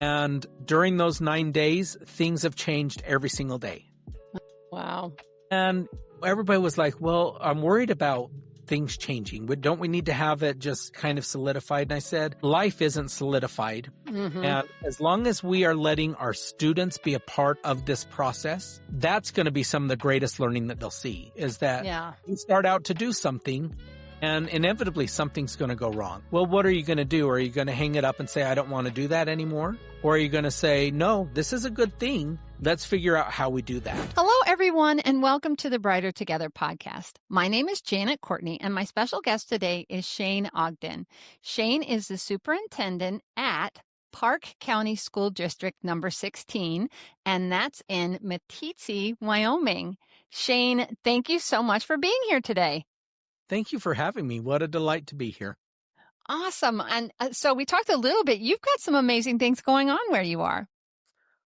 And during those 9 days, things have changed every single day. Wow. And everybody was like, well, I'm worried about things changing. Don't we need to have it just kind of solidified? And I said, life isn't solidified. Mm-hmm. And as long as we are letting our students be a part of this process, that's going to be some of the greatest learning that they'll see, is that you start out to do something and inevitably something's going to go wrong. Well, what are you going to do? Are you going to hang it up and say, I don't want to do that anymore? Or are you going to say, no, this is a good thing. Let's figure out how we do that. Hello, everyone, and welcome to the Brighter Together podcast. My name is Janet Courtney, and my special guest today is Shane Ogden. Shane is the superintendent at Park County School District number 16, and that's in Meeteetse, Wyoming. Shane, thank you so much for being here today. Thank you for having me. What a delight to be here. Awesome. And so we talked a little bit. You've got some amazing things going on where you are.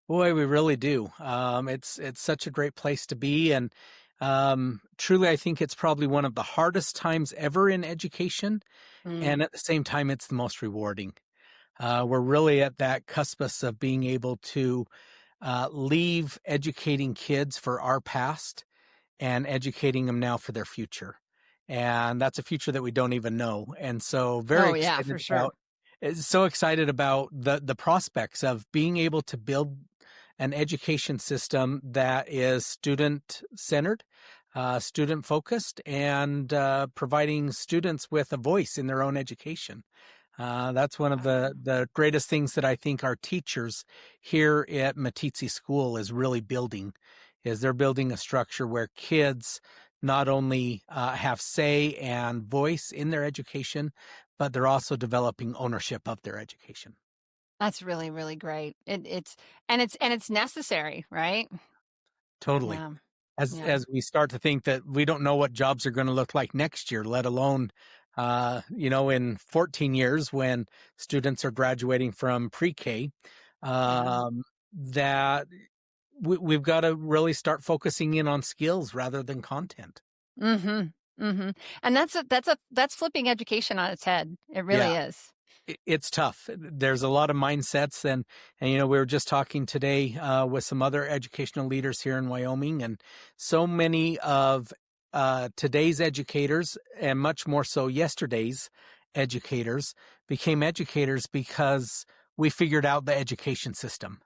Boy, we really do. It's such a great place to be. And truly, I think it's probably one of the hardest times ever in education. And at the same time, it's the most rewarding. We're really at that cuspus of being able to leave educating kids for our past and educating them now for their future. And that's a future that we don't even know. And so excited for sure. So excited about the prospects of being able to build an education system that is student-centered, student-focused, and providing students with a voice in their own education. That's one of the greatest things that I think our teachers here at Meeteetse School is really building, is they're building a structure where kids not only have say and voice in their education, but they're also developing ownership of their education. That's really, really great. It's necessary, right? Totally. Yeah. As we start to think that we don't know what jobs are going to look like next year, let alone, in 14 years when students are graduating from pre-K, that we've got to really start focusing in on skills rather than content. Mm-hmm. Mm-hmm. And that's flipping education on its head. It really is. It's tough. There's a lot of mindsets, and we were just talking today with some other educational leaders here in Wyoming, and so many of today's educators, and much more so yesterday's educators, became educators because we figured out the education system.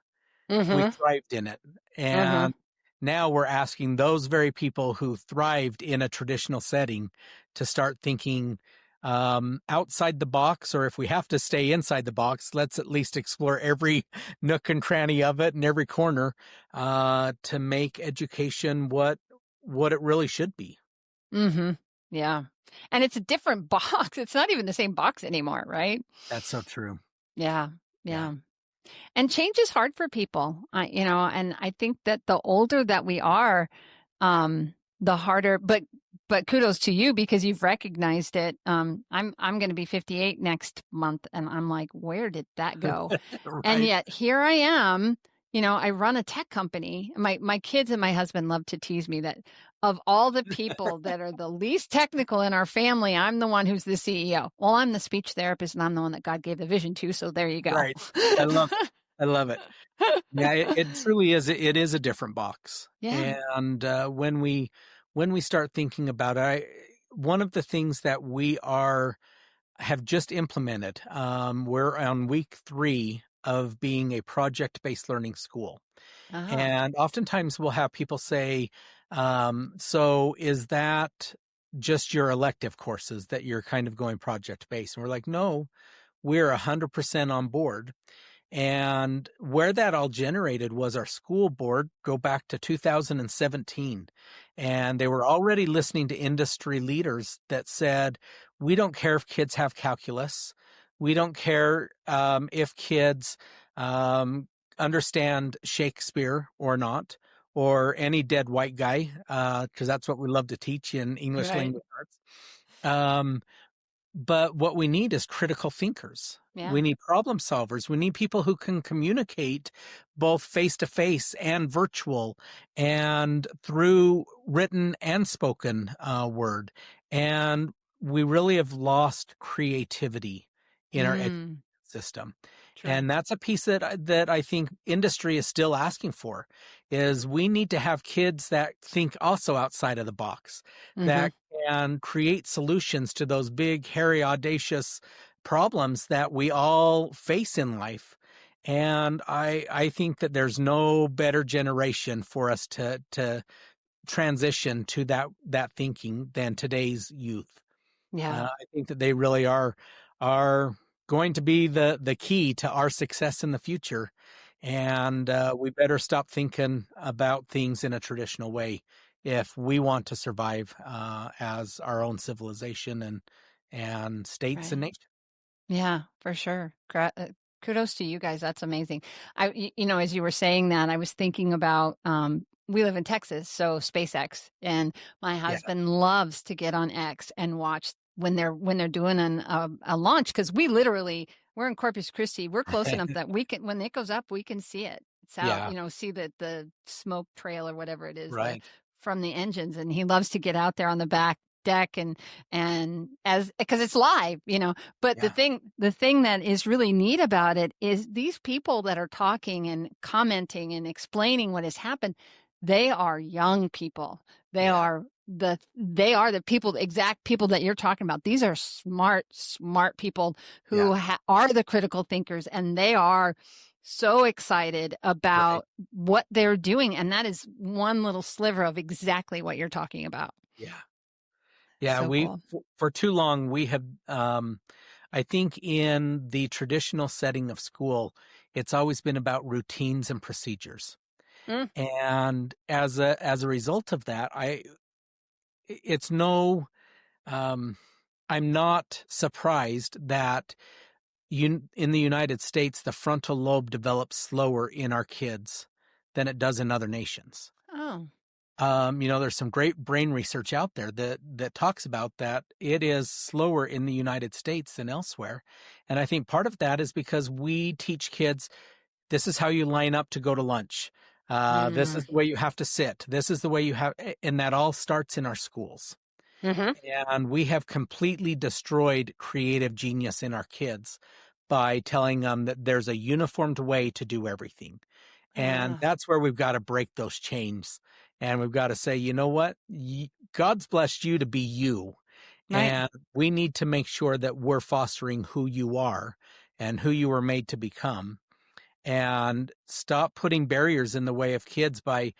Mm-hmm. We thrived in it, and now we're asking those very people who thrived in a traditional setting to start thinking outside the box, or if we have to stay inside the box, let's at least explore every nook and cranny of it and every corner to make education what it really should be. Mm-hmm. Yeah. And it's a different box. It's not even the same box anymore, right? That's so true. Yeah. And change is hard for people, and I think that the older that we are, the harder, but kudos to you because you've recognized it. I'm going to be 58 next month, and I'm like, where did that go? Right. And yet here I am. I run a tech company. My kids and my husband love to tease me that of all the people that are the least technical in our family, I'm the one who's the CEO. Well, I'm the speech therapist, and I'm the one that God gave the vision to. So there you go. Right. I love it. Yeah, it truly is. It is a different box. Yeah. And when we start thinking about it, one of the things that we have just implemented, we're on week 3 of being a project-based learning school. Uh-huh. And oftentimes we'll have people say, so is that just your elective courses that you're kind of going project-based? And we're like, no, we're 100% on board. And where that all generated was our school board, go back to 2017. And they were already listening to industry leaders that said, we don't care if kids have calculus. We don't care if kids understand Shakespeare or not, or any dead white guy, because that's what we love to teach in English language arts. But what we need is critical thinkers. Yeah. We need problem solvers. We need people who can communicate both face-to-face and virtual and through written and spoken word. And we really have lost creativity in our education system. True. And that's a piece that I think industry is still asking for, is we need to have kids that think also outside of the box, Hmm. that can create solutions to those big, hairy, audacious problems that we all face in life. And I think that there's no better generation for us to transition to that thinking than today's youth. Yeah. I think that they really are going to be the key to our success in the future, and we better stop thinking about things in a traditional way if we want to survive as our own civilization and states and Right. nations. Yeah, for sure. Kudos to you guys. That's amazing. As you were saying that, I was thinking about, we live in Texas, so SpaceX, and my Yeah, husband loves to get on X and watch when they're doing a launch, because we're in Corpus Christi. We're close enough that we can, when it goes up, we can see it. It's out, yeah, see the smoke trail or whatever it is, the right. from the engines, and he loves to get out there on the back deck and as because it's live, but the Yeah, thing that is really neat about it is these people that are talking and commenting and explaining what has happened, they are young people. They yeah, are the people, the exact people that you're talking about. These are smart people yeah, who are the critical thinkers, and they are so excited right. about what they're doing. And that is one little sliver of exactly what you're talking about. Yeah. Yeah, So we cool. for too long we have I think in the traditional setting of school, it's always been about routines and procedures. Mm. And as a result of that, it's no um I'm not surprised that in the United States the frontal lobe develops slower in our kids than it does in other nations. Oh. There's some great brain research out there that talks about that it is slower in the United States than elsewhere. And I think part of that is because we teach kids this is how you line up to go to lunch. This Mm. is the way you have to sit. This is the way you have, and that all starts in our schools. Mhm. And we have completely destroyed creative genius in our kids by telling them that there's a uniformed way to do everything. And Ah, that's where we've got to break those chains. And we've got to say, you know what? God's blessed you to be you. right. And we need to make sure that we're fostering who you are and who you were made to become, and stop putting barriers in the way of kids by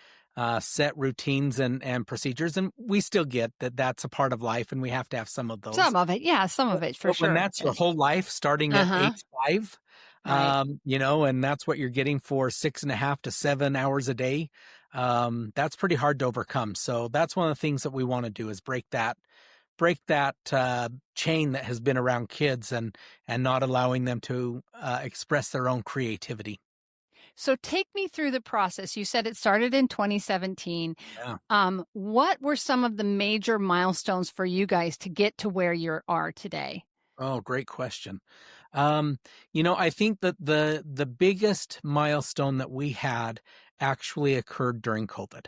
set routines and procedures. And we still get that that's a part of life and we have to have some of those. Some of it. Yeah, some of it for But when sure that's your is. whole life, starting at Uh-huh. age 5, Right. and that's what you're getting for 6.5 to 7 hours a day, that's pretty hard to overcome. So that's one of the things that we want to do is break that chain that has been around kids and not allowing them to express their own creativity. So take me through the process. You said it started in 2017. Yeah. What were some of the major milestones for you guys to get to where you are today? Oh, great question. I think that the biggest milestone that we had actually occurred during COVID.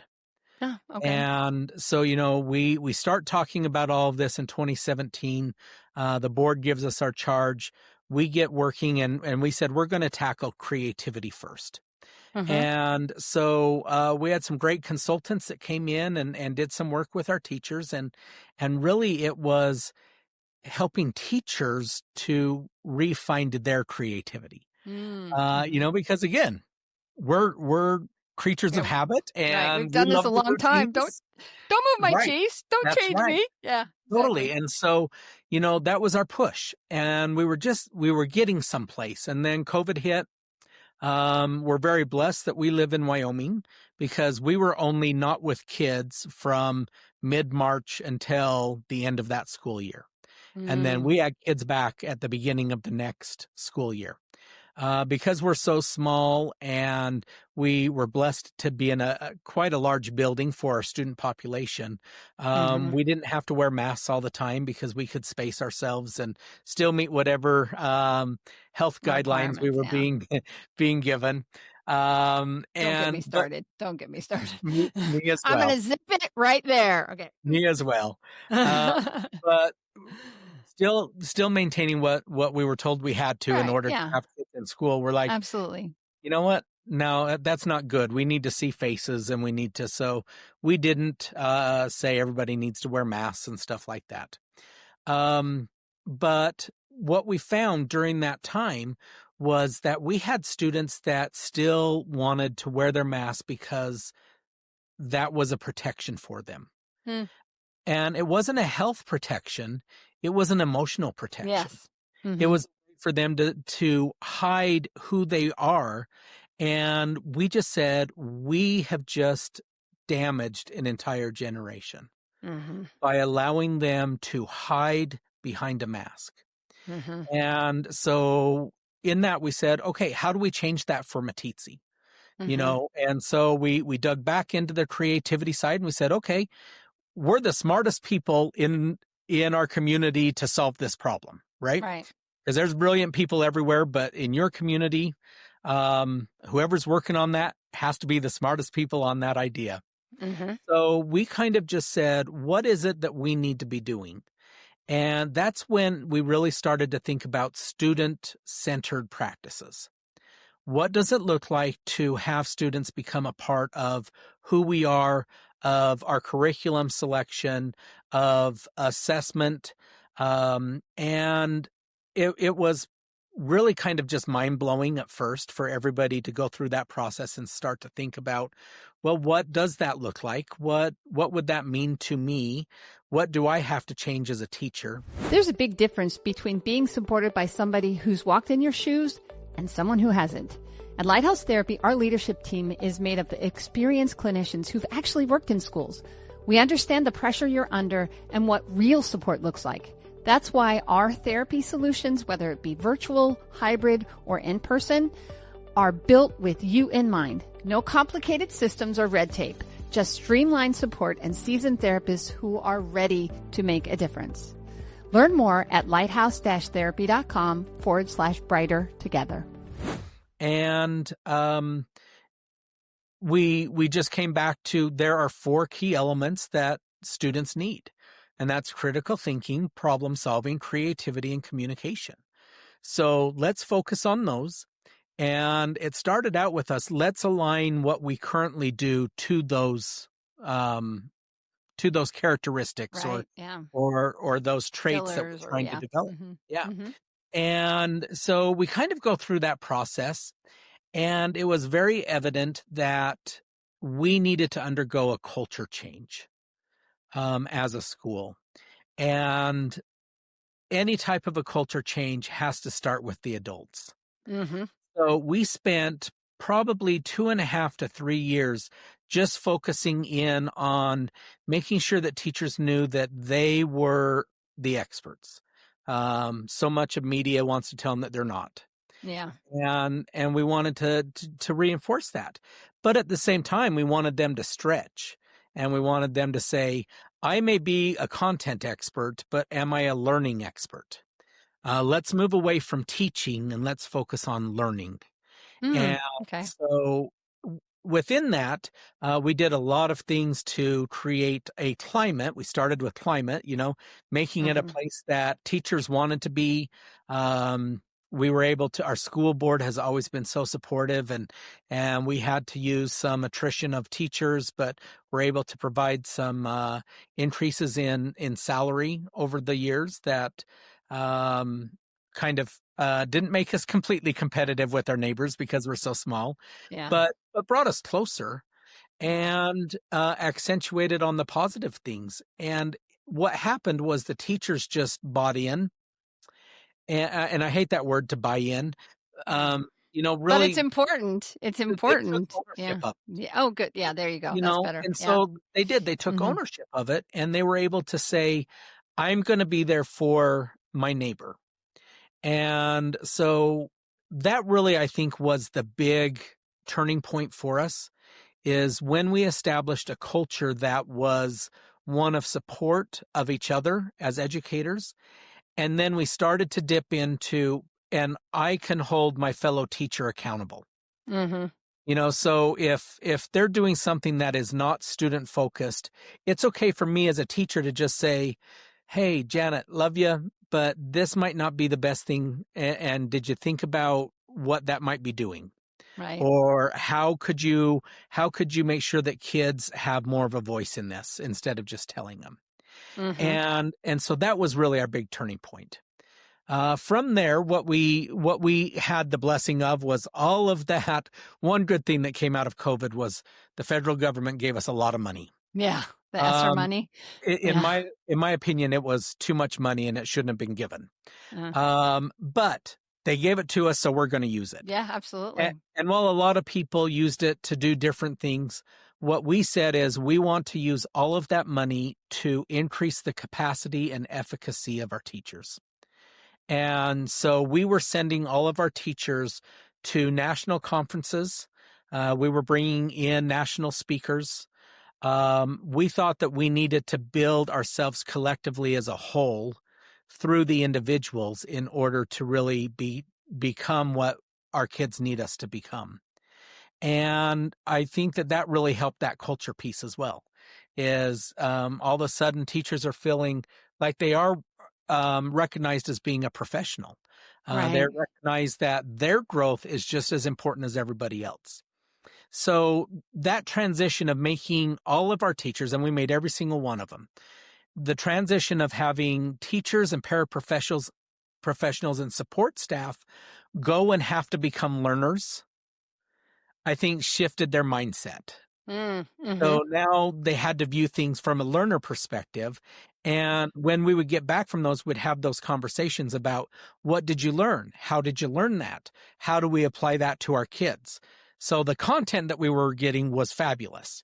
Oh, okay. And so, we start talking about all of this in 2017. The board gives us our charge. We get working, and we said we're going to tackle creativity first. Mm-hmm. And so we had some great consultants that came in and did some work with our teachers, and really it was helping teachers to refine their creativity. Mm-hmm. Because again, we're creatures of Yeah, habit right. We've and we done this a love the long time. Don't routines. don't move my Right. cheese. Don't That's change right. me. Yeah, Totally. exactly. And so, that was our push. And we were getting someplace. And then COVID hit. We're very blessed that we live in Wyoming because we were only not with kids from mid-March until the end of that school year. And then Mm. we had kids back at the beginning of the next school year. Because we're so small and we were blessed to be in quite a large building for our student population, Mm-hmm. we didn't have to wear masks all the time because we could space ourselves and still meet whatever health guidelines we Requirements. were Yeah. being given. Don't get me But started. Don't get me started. me as I'm well. gonna zip it right there. Okay. Me as well. Uh, but still maintaining what we were told we had to in Right. order to Yeah. have kids in school. We're like, Absolutely. you know what? No, that's not good. We need to see faces, and we need to. So we didn't say everybody needs to wear masks and stuff like that. But what we found during that time was that we had students that still wanted to wear their mask because that was a protection for them. Hmm. And it wasn't a health protection, it was an emotional protection. Yes. It Mm-hmm. was for them to hide who they are. And we just said, we have just damaged an entire generation Mm-hmm. by allowing them to hide behind a mask. Mm-hmm. And so in that we said, okay, how do we change that for Meeteetse? Mm-hmm. And so we dug back into the creativity side and we said, okay, we're the smartest people in our community to solve this problem, right? Right. Because there's brilliant people everywhere, but in your community, whoever's working on that has to be the smartest people on that idea. Mm-hmm. So we kind of just said, what is it that we need to be doing? And that's when we really started to think about student-centered practices. What does it look like to have students become a part of who we are, of our curriculum selection, of assessment? And it was really kind of just mind-blowing at first for everybody to go through that process and start to think about, well, what does that look like? What would that mean to me? What do I have to change as a teacher? There's a big difference between being supported by somebody who's walked in your shoes and someone who hasn't. At Lighthouse Therapy, our leadership team is made of experienced clinicians who've actually worked in schools. We understand the pressure you're under and what real support looks like. That's why our therapy solutions, whether it be virtual, hybrid, or in person, are built with you in mind. No complicated systems or red tape, just streamlined support and seasoned therapists who are ready to make a difference. Learn more at lighthouse-therapy.com/brighter together. And we just came back to, there are 4 key elements that students need, and that's critical thinking, problem solving, creativity, and communication. So let's focus on those. And it started out with us, let's align what we currently do to those characteristics Right. Yeah. or those traits that we're Pillars or trying to yeah. develop. Mm-hmm. Yeah. Mm-hmm. And so we kind of go through that process, and it was very evident that we needed to undergo a culture change as a school. And any type of a culture change has to start with the adults. Mm-hmm. So we spent probably 2.5 to 3 years just focusing in on making sure that teachers knew that they were the experts. So much of media wants to tell them that they're not. Yeah. And we wanted to reinforce that. But at the same time, we wanted them to stretch, and we wanted them to say, I may be a content expert, but am I a learning expert? Let's move away from teaching and let's focus on learning. And Okay. so within that, we did a lot of things to create a climate. We started with climate, making it a Mm-hmm. place that teachers wanted to be. We were able to, our school board has always been so supportive, and we had to use some attrition of teachers, but we're able to provide some increases in salary over the years that kind of didn't make us completely competitive with our neighbors because we're so small, Yeah. but brought us closer and accentuated on the positive things. And what happened was the teachers just bought in, and I hate that word, to buy in. Yeah. But Really, it's important. It's they took important. ownership Yeah. of Yeah. Oh, good. Yeah. There you go. That's better. and Yeah. so they did. They took Mm-hmm. ownership of it, and they were able to say, "I'm going to be there for my neighbor." And so that really, I think, was the big turning point for us, is when we established a culture that was one of support of each other as educators. And then we started to dip into, and I can hold my fellow teacher accountable. Mm-hmm. So if they're doing something that is not student focused, it's okay for me as a teacher to just say, hey, Janet, love you, but this might not be the best thing. And did you think about what that might be doing? Right. Or how could you make sure that kids have more of a voice in this instead of just telling them? Mm-hmm. And so that was really our big turning point. From there, what we had the blessing of was all of that. One good thing that came out of COVID was the federal government gave us a lot of money. Yeah. The ESSER Um, money. in Yeah. my opinion, it was too much money and it shouldn't have been given. Uh, But they gave it to us, so we're going to use it. yeah, absolutely. And while a lot of people used it to do different things, what we said is we want to use all of that money to increase the capacity and efficacy of our teachers. And so we were sending all of our teachers to national conferences. We were bringing in national speakers. We thought that we needed to build ourselves collectively as a whole through the individuals in order to really become what our kids need us to become. And I think that that really helped that culture piece as well. Is all of a sudden teachers are feeling like they are recognized as being a professional. Right. They're recognized that their growth is just as important as everybody else. So that transition of making all of our teachers, and we made every single one of them, the transition of having teachers and professionals and support staff go and have to become learners, I think shifted their mindset. Mm-hmm. So now they had to view things from a learner perspective. And when we would get back from those, we'd have those conversations about what did you learn? How did you learn that? How do we apply that to our kids? So the content that we were getting was fabulous.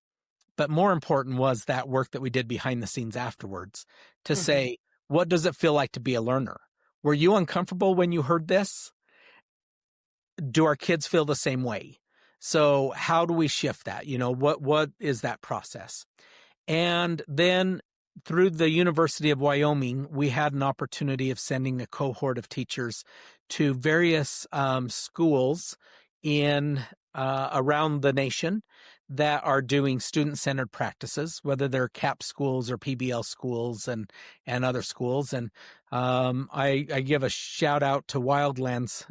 But more important was that work that we did behind the scenes afterwards to Mm-hmm. say, what does it feel like to be a learner? Were you uncomfortable when you heard this? Do our kids feel the same way? So how do we shift that? What is that process? And then through the University of Wyoming, we had an opportunity of sending a cohort of teachers to various schools in around the nation that are doing student-centered practices, whether they're CAP schools or PBL schools and other schools. And I give a shout out to Wildlands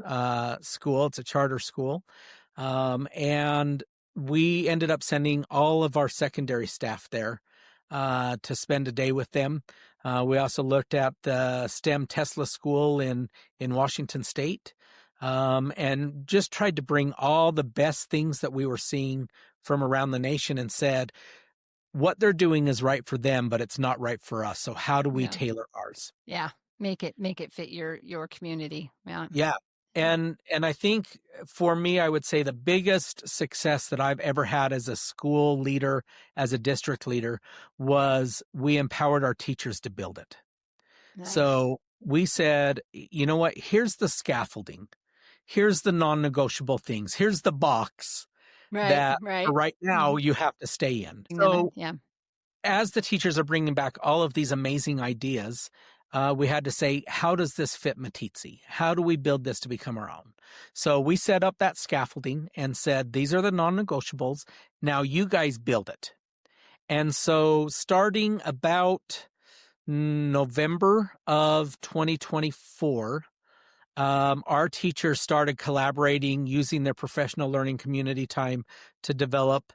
School. It's a charter school, and we ended up sending all of our secondary staff there to spend a day with them. We also looked at the STEM Tesla School in Washington State, and just tried to bring all the best things that we were seeing from around the nation and said, what they're doing is right for them, but it's not right for us. So how do we Yeah. tailor ours? Yeah. Make it fit your community. Yeah. Yeah. Yeah. And I think for me, I would say the biggest success that I've ever had as a school leader, as a district leader, was we empowered our teachers to build it. Nice. So we said, you know what? Here's the scaffolding. Here's the non-negotiable things. Here's the box Right. that for Right. right now Mm-hmm. you have to stay in. Them in. So Yeah. as the teachers are bringing back all of these amazing ideas, we had to say, how does this fit Meeteetse? How do we build this to become our own? So we set up that scaffolding and said, these are the non-negotiables. Now you guys build it. And so starting about November of 2024, our teachers started collaborating using their professional learning community time to develop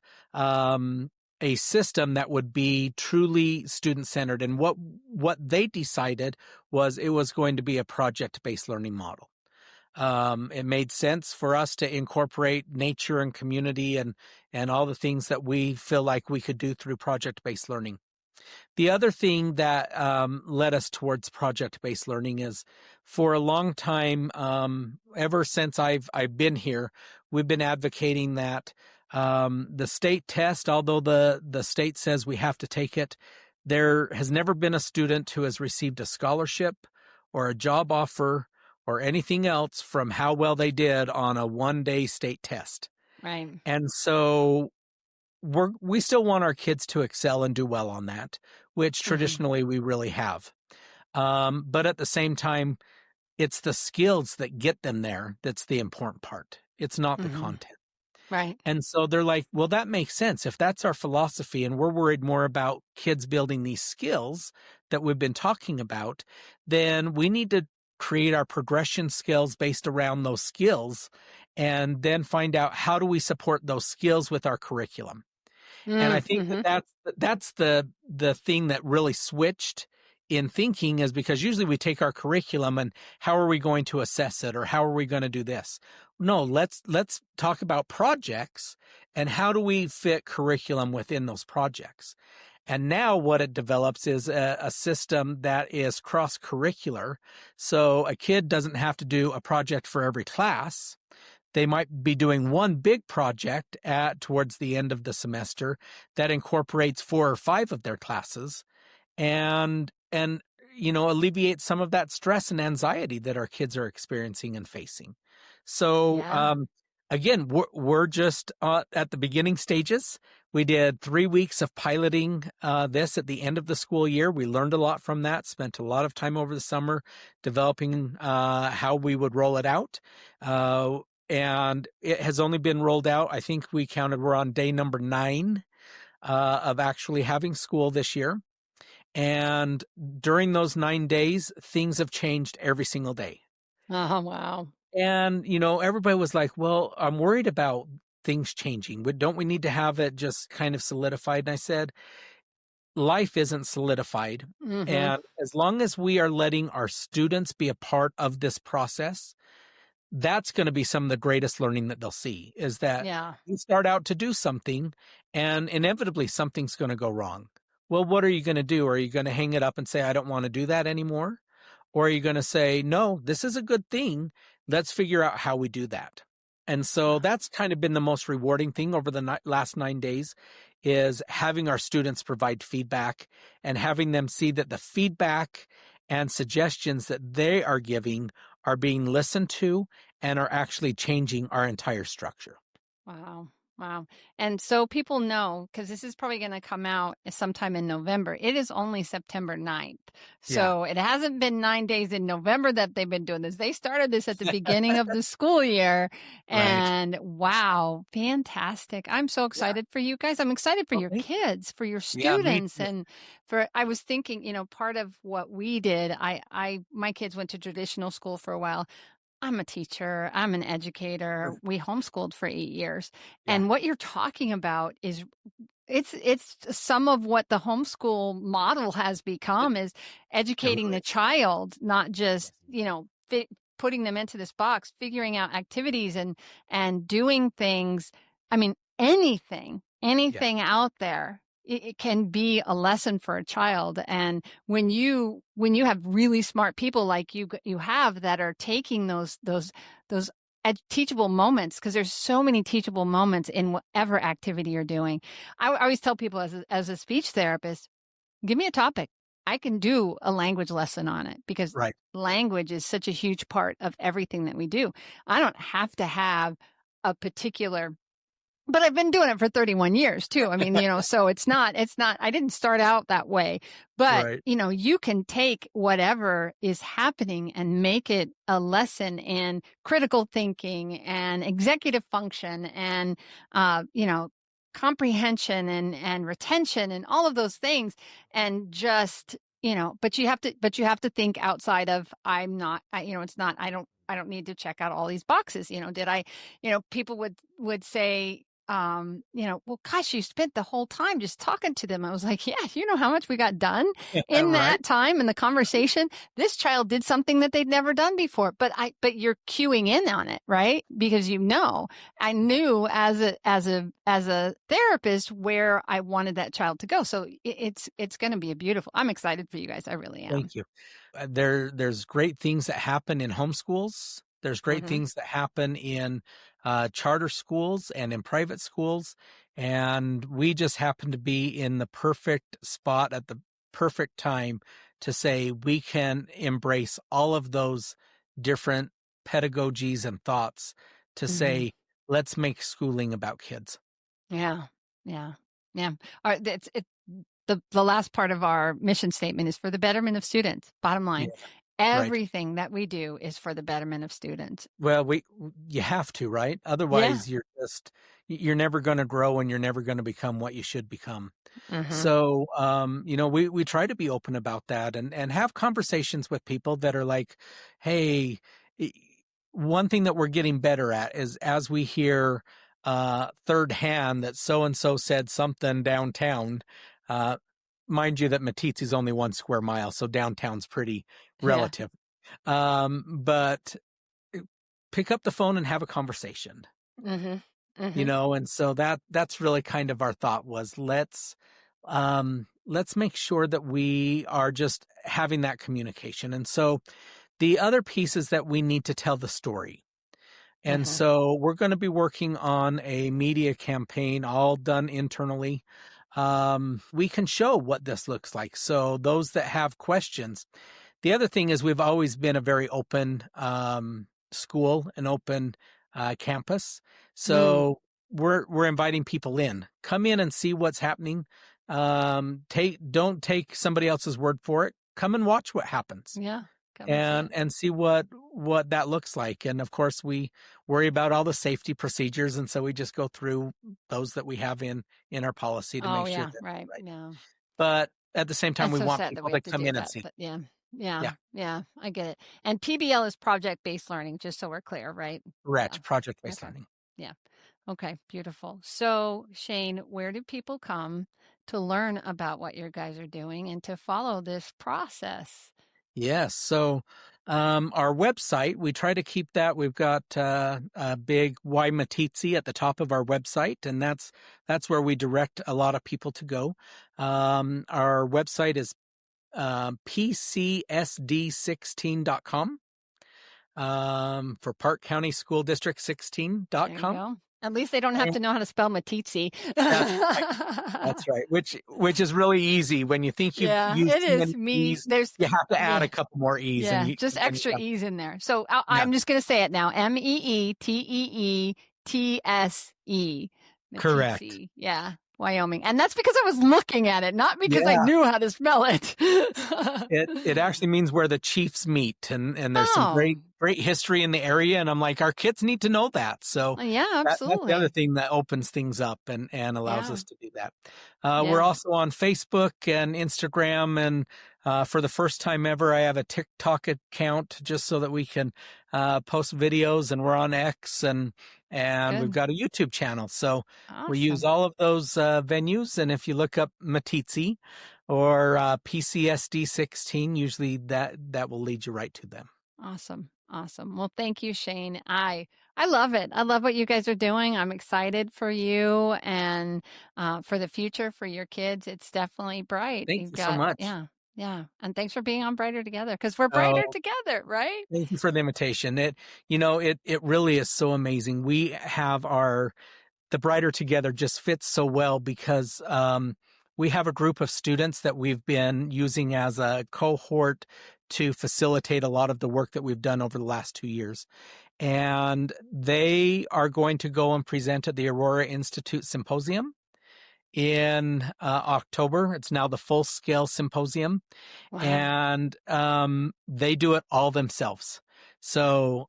a system that would be truly student-centered. And what they decided was it was going to be a project-based learning model. It made sense for us to incorporate nature and community and all the things that we feel like we could do through project-based learning. The other thing that led us towards project-based learning is, for a long time, ever since I've been here, we've been advocating that the state test, although the state says we have to take it, there has never been a student who has received a scholarship or a job offer or anything else from how well they did on a one-day state test. Right. And so we still want our kids to excel and do well on that, which Mm-hmm. traditionally we really have. But at the same time, it's the skills that get them there that's the important part. It's not the Mm-hmm. content. Right. And so they're like, well, that makes sense. If that's our philosophy and we're worried more about kids building these skills that we've been talking about, then we need to create our progression skills based around those skills and then find out how do we support those skills with our curriculum. And I think that Mm-hmm. that's the thing that really switched in thinking, is because usually we take our curriculum and how are we going to assess it, or how are we going to do this? No, let's talk about projects and how do we fit curriculum within those projects. And now what it develops is a system that is cross curricular. So a kid doesn't have to do a project for every class. They might be doing one big project towards the end of the semester that incorporates 4 or 5 of their classes, and alleviate some of that stress and anxiety that our kids are experiencing and facing. So Yeah. again, we're just at the beginning stages. We did 3 weeks of piloting this at the end of the school year. We learned a lot from that, spent a lot of time over the summer developing how we would roll it out. And it has only been rolled out, I think we counted, we're on day number 9 of actually having school this year. And during those 9 days, things have changed every single day. Oh, wow. And, everybody was like, well, I'm worried about things changing. Don't we need to have it just kind of solidified? And I said, life isn't solidified. Mm-hmm. And as long as we are letting our students be a part of this process, that's going to be some of the greatest learning that they'll see, is that Yeah. you start out to do something and inevitably something's going to go wrong. Well, what are you going to do? Are you going to hang it up and say, I don't want to do that anymore? Or are you going to say, no, this is a good thing. Let's figure out how we do that. And so that's kind of been the most rewarding thing over the last 9 days, is having our students provide feedback and having them see that the feedback and suggestions that they are giving are being listened to and are actually changing our entire structure. Wow. Wow. And so people know, because this is probably going to come out sometime in November. It is only September 9th. Yeah. So it hasn't been 9 days in November that they've been doing this. They started this at the beginning of the school year. Right. And wow, fantastic. I'm so Yeah. excited for you guys. I'm excited for Oh, your thank you. kids, for your Yeah, me students. too. And I was thinking, part of what we did, my kids went to traditional school for a while. I'm a teacher. I'm an educator. We homeschooled for 8 years. Yeah, And what you're talking about is it's some of what the homeschool model has become, is it educating really the is. child, not just, Yes. putting them into this box, figuring out activities and doing things. I mean, anything, Yeah. anything out there. It can be a lesson for a child. And when you have really smart people like you have, that are taking those teachable moments, because there's so many teachable moments in whatever activity you're doing. I always tell people, as a speech therapist, give me a topic. I can do a language lesson on it, because Right. language is such a huge part of everything that we do. I don't have to have a particular, but I've been doing it for 31 years too. I mean, so it's not, I didn't start out that way, but Right. you can take whatever is happening and make it a lesson in critical thinking and executive function and, comprehension and retention and all of those things. And just, but you have to think outside of, it's not, I don't need to check out all these boxes. Did I, people would say, well, gosh, you spent the whole time just talking to them. I was like, yeah, you know how much we got done in Right. that time in the conversation. This child did something that they'd never done before, but you're cueing in on it, right? Because I knew as a therapist where I wanted that child to go. So it's going to be a beautiful. I'm excited for you guys. I really am. Thank you. There's great things that happen in homeschools. There's great Hmm. things that happen in charter schools and in private schools. And we just happen to be in the perfect spot at the perfect time to say we can embrace all of those different pedagogies and thoughts to Hmm. say, let's make schooling about kids. Yeah. Yeah. Yeah. All right. The last part of our mission statement is for the betterment of students. Bottom Yeah. line, Right. everything that we do is for the betterment of students. Well, you have to, right? Yeah. Otherwise, you're just you're never going to grow and you're never going to become what you should become. Mhm. So, we try to be open about that and have conversations with people that are like, hey, i- one thing that we're getting better at is as we hear third hand that so and so said something downtown. Uh, Mind you, that Meeteetse is only 1 square mile, so downtown's pretty Yeah. relative. But pick up the phone and have a conversation, Mhm. Mhm. and so that's really kind of our thought was let's make sure that we are just having that communication. And so the other piece is that we need to tell the story. And Mhm. so we're going to be working on a media campaign all done internally. We can show what this looks like. So those that have questions, the other thing is we've always been a very open school, an open campus. Mm. So we're inviting people in. Come in and see what's happening. Don't take somebody else's word for it. Come and watch what happens Yeah. Come and see and it. and see what that looks like. And of course, we worry about all the safety procedures, and so we just go through those that we have in our policy to Oh, make sure yeah. that Right. right. Yeah. But at the same time, That's we so want sad that people we to have to come do in and that, see. but yeah. Yeah. Yeah, Yeah. I get it. And PBL is project-based learning, just so we're clear, right? Yeah. correct. Project-based Okay. learning. Yeah. Okay. Beautiful. So, Shane, where do people come to learn about what your guys are doing and to follow this process? Yes. So, our website, we try to keep that. We've got a big Y Meeteetse at the top of our website, and that's where we direct a lot of people to go. Our website is PCSD16.com, for Park County School District There you 16.com. go. At least they don't have And to know how to spell Meeteetse. that's right. That's right. Which is really easy. When you think you've Yeah, used it too is many me. E's, There's you have to add yeah, a couple more E's, and yeah, you just and then you extra have E's in there. So yeah, I'm just going to say it now. Meeteetse. correct. Meeteetse. Yeah, Wyoming. And that's because I was looking at it, not because I Yeah. knew how to spell it. It actually means where the chiefs meet, and there's some Oh, great history in the area, and I'm like, our kids need to know that. So yeah, that's the other absolutely. thing that opens things up and allows Yeah, us to do that. We're yeah, also on Facebook and Instagram, and for the first time ever, I have a TikTok account just so that we can post videos, and we're on X, and we've good. got a YouTube channel. So we use Awesome. all of those venues, and if you look up Meeteetse or PCSD16, usually that will lead you right to them. Awesome. Awesome. Well, thank you, Shane. I love it. I love what you guys are doing. I'm excited for you and for the future for your kids. It's definitely bright. Thank You've you so got much. yeah, yeah. And thanks for being on Brighter Together because we're brighter Oh, together, right? thank you for the invitation. It really is so amazing. We have the Brighter Together just fits so well because we have a group of students that we've been using as a cohort to facilitate a lot of the work that we've done over the last 2 years. And they are going to go and present at the Aurora Institute Symposium in October. It's now the full scale symposium, Wow. and they do it all themselves. So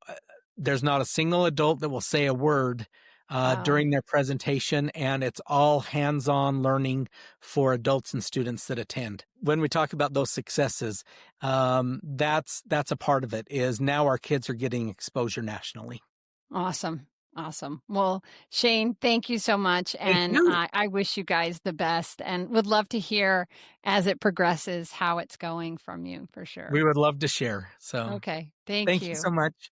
there's not a single adult that will say a word Wow. during their presentation, and it's all hands-on learning for adults and students that attend. When we talk about those successes, that's a part of it. Is now our kids are getting exposure nationally. Awesome. Awesome. Well, Shane, thank you so much. Thank And you. I wish you guys the best and would love to hear as it progresses how it's going from you for We sure. would love to share. So Okay. Thank thank you you. so much.